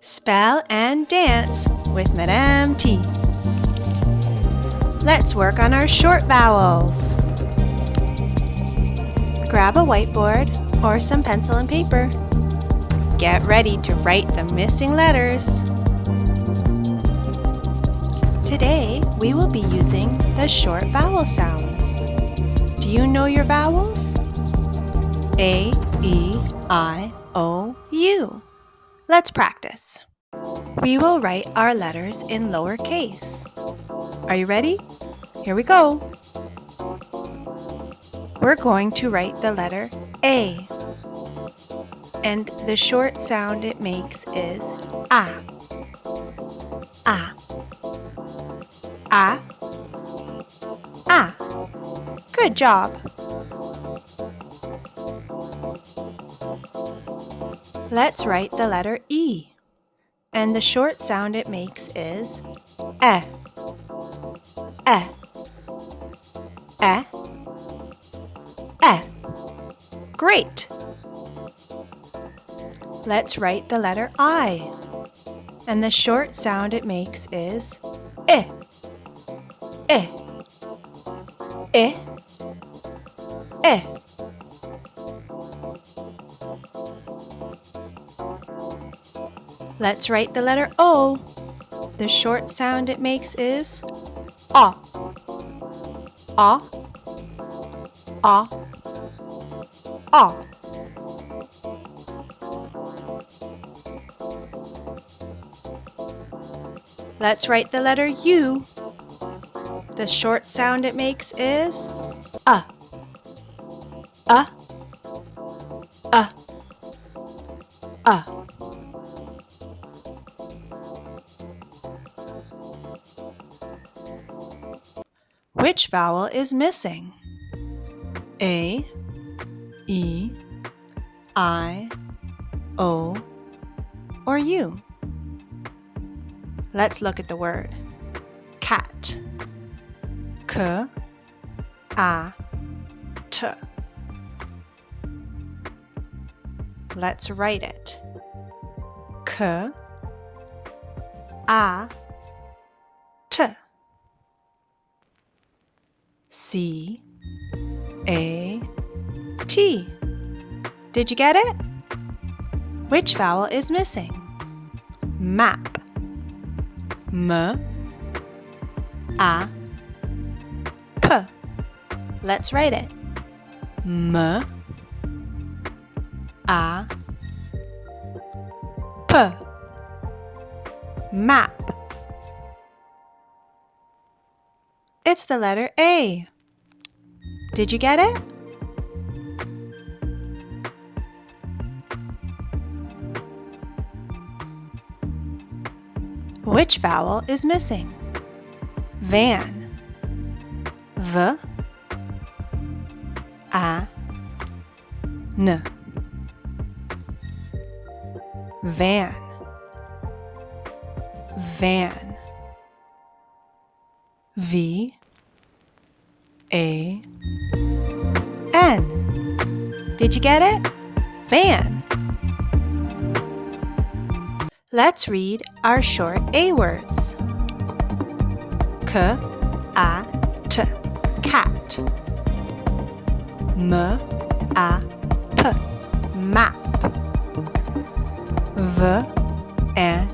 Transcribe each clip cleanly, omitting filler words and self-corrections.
Spell and dance with Madame T. Let's work on our short vowels. Grab a whiteboard or some pencil and paper. Get ready to write the missing letters. Today, we will be using the short vowel sounds. Do you know your vowels? A, E, I, O, U. Let's practice. We will write our letters in lowercase. Are you ready? Here we go. We're going to write the letter A. And the short sound it makes is A. A. A. A. Good job. Let's write the letter E. And the short sound it makes is E. E. E. E. Great! Let's write the letter I. And the short sound it makes is I. I. I. I. Let's write the letter O. The short sound it makes is A. A. A. A. Let's write the letter U. The short sound it makes is A. A. A. A. Which vowel is missing? A, E, I, O, or U? Let's look at the word. Cat. K, A, T. Let's write it. K, A, T. C, A, T. Did you get it? Which vowel is missing? Map. M, A, P. Let's write it. M, A, P. Map. It's the letter A. Did you get it? Which vowel is missing? Van. V, A, N. Van. Van. V, A, N. Did you get it? Van. Let's read our short A words. K, A, T. Cat. M, A, P. Map. V, N.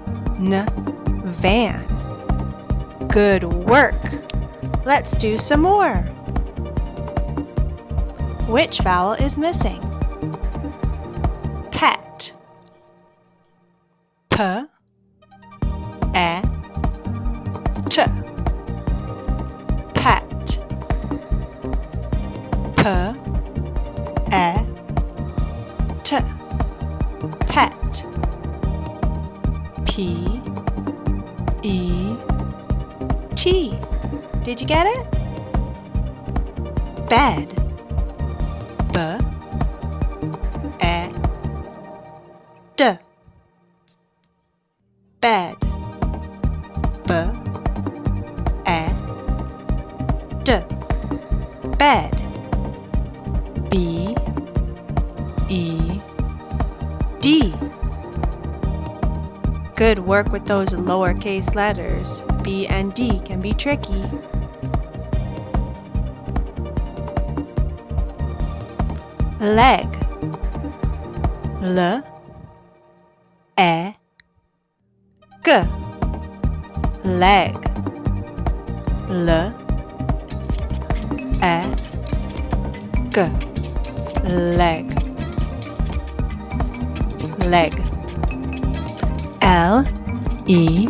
Van. Good work! Let's do some more. Which vowel is missing? Pet. P, E, T. Pet. P, E, T. Pet. P, E, T. Did you get it? Bed. B, E, D. Bed. B, E, D. Bed. B, E, D. Good work with those lowercase letters. B and D can be tricky. Leg. L, E, G. Leg. L, E, G. Leg. Leg. L, E,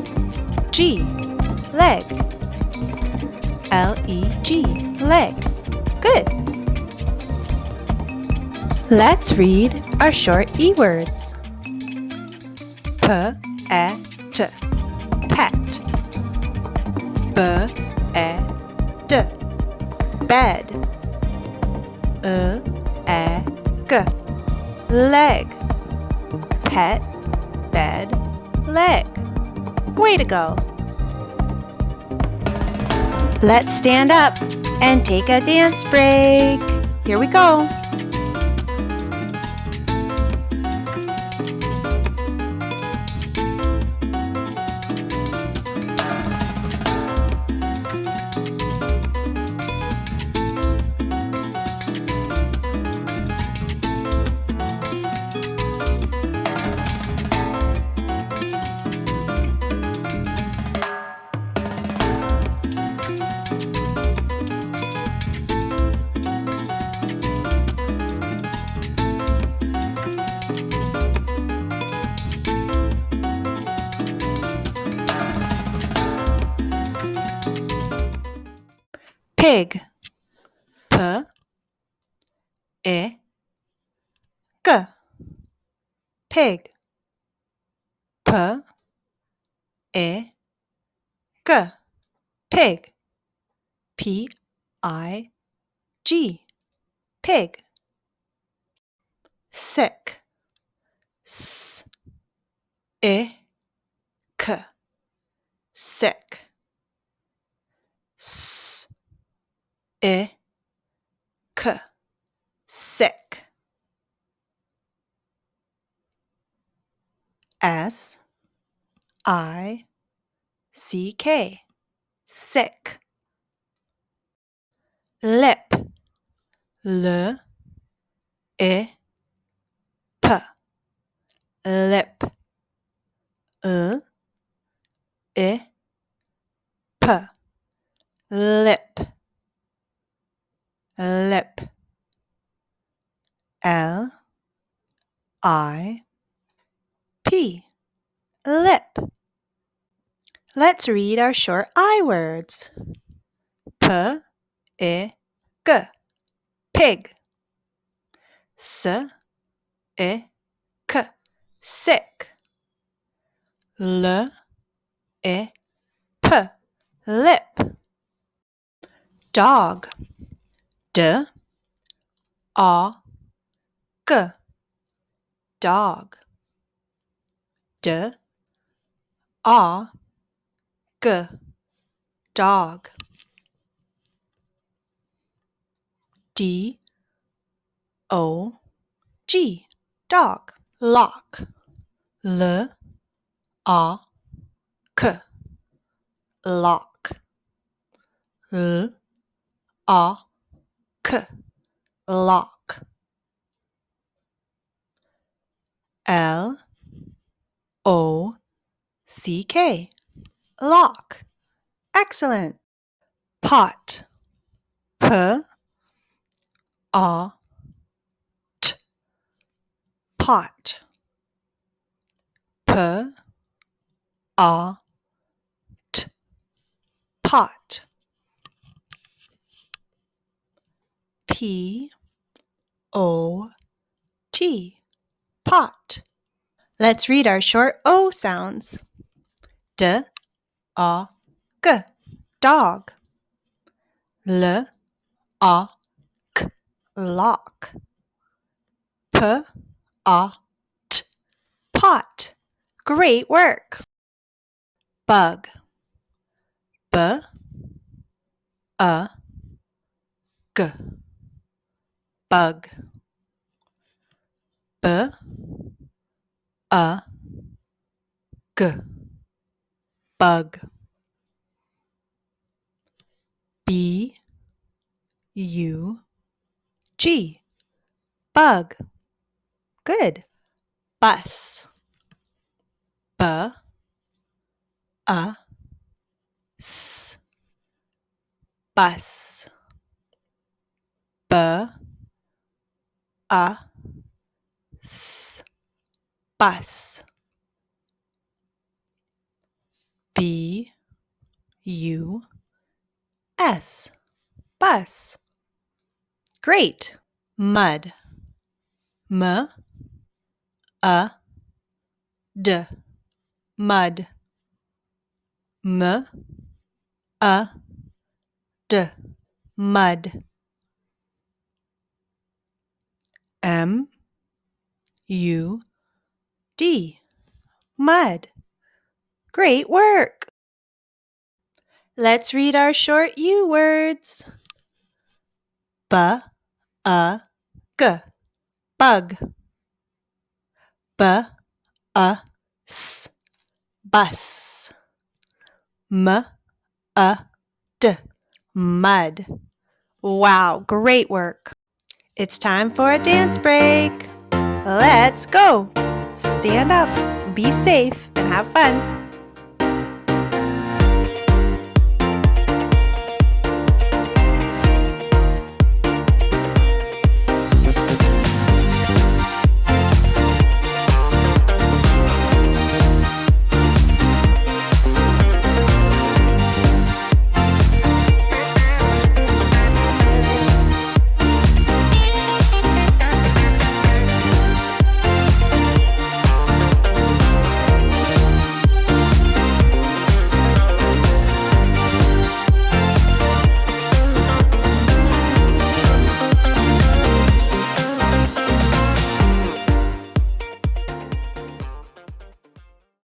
G. Leg. L, E, G. Leg. Good. Let's read our short E words. P, E, T. Pet. B, E, D. Bed. E, G. Leg. Pet, bed, leg. Way to go! Let's stand up and take a dance break. Here we go. Pig. P, I, G. Pig. P, I, G. Pig. P, I, G. Pig. Sick. S, I, K. Sick. S, I, K. Sick. S, I, C, K. Sick. Lip. L, I, P. Lip. L, I, P. Lip. Lip. L, I, P. Lip. Let's read our short I words. P, I, G. Pig. S, I, K. Sick. L, I, P. Lip. Dog. D, A, G. Dog. D, A, G. Dog. D, O, G. Dog. Lock. L, A, K. Lock. L, A, K. Lock. L, O, C, K. Lock. Excellent. Pot. P, A, T. Pot. P, A, T. Pot. P, O, T. Pot. Let's read our short O sounds. D, A, G. Dog. L, A, K. Lock. P, A, T. Pot. Great work. Bug. B, A, G. Bug. B, A, G, bug. B, U, G, bug. Good. Bus. B, A, S, bus. B, A, S, bus. B, U, S, bus. Great. Mud. M, A, D, mud. M, A, D, mud. M, U, D, mud. Great work! Let's read our short U words. B, A, G, bug. B, A, S, bus. M, A, D, mud. Wow, great work! It's time for a dance break. Let's go! Stand up, be safe, and have fun.